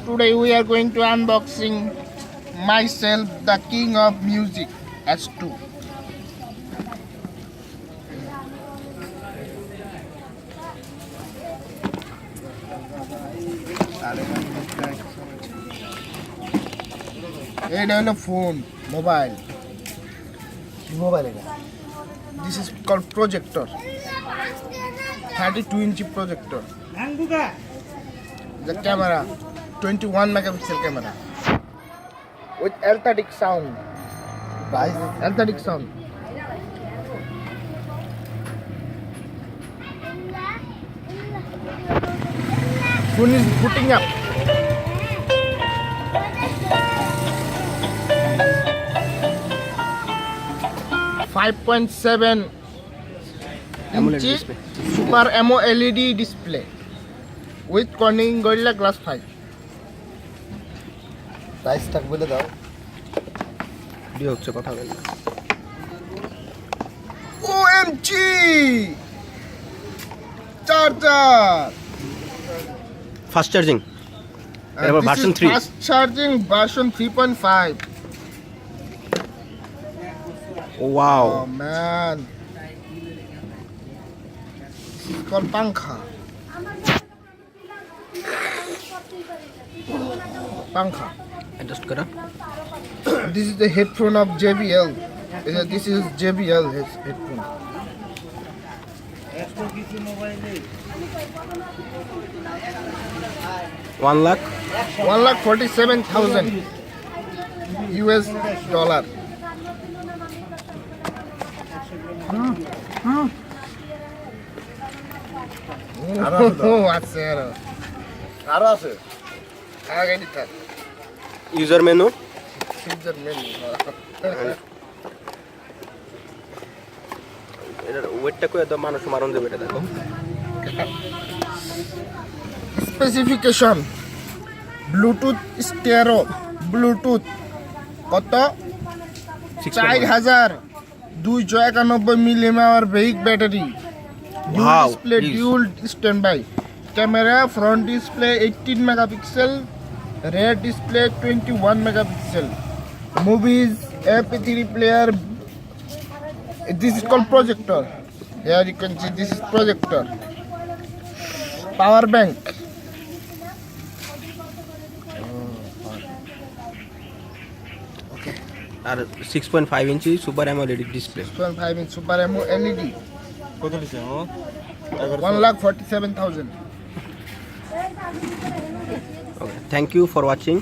Today we are going to unboxing myself, the king of music, S2. It is a phone, mobile. This is called projector. 32-inch projector. The camera, 21 megapixel camera with aesthetic sound. Aesthetic sound. Phone is booting up. .7 AMOLED inch display. Super AMOLED display with Corning Gorilla Glass 5. প্রাইসটা বলে দাও। Video হচ্ছে, কথা বলেন না। OMG! Charger! Fast charging. এবার This version is 3. Fast charging version 3.5. Wow, Oh man. This is called Pankha. Pankha. Adjust করা। This is the headphone of JBL. This is JBL headphone. $1 lakh 1,47,000 US dollar. আছে আরো আছে। আগে দিতে user menu. Caesar menu এটার ওয়েটটা কই দাও, মানুষ মারণ দেবে এটা দেখো। স্পেসিফিকেশন ব্লুটুথ স্টেরো ব্লুটুথ কত 4,291 মিলিঅ্যাম্পিয়ার ভেহিক battery Wow, display please. Dual standby camera front display 18 megapixel rear display 21 megapixel movies mp3 player. This is called projector. Here you can see this is projector. Power bank. আর 6.5 inch super AMOLED display. 12.5 inch super AMOLED. কত লিখছে ও? 1,47,000. Okay, thank you for watching.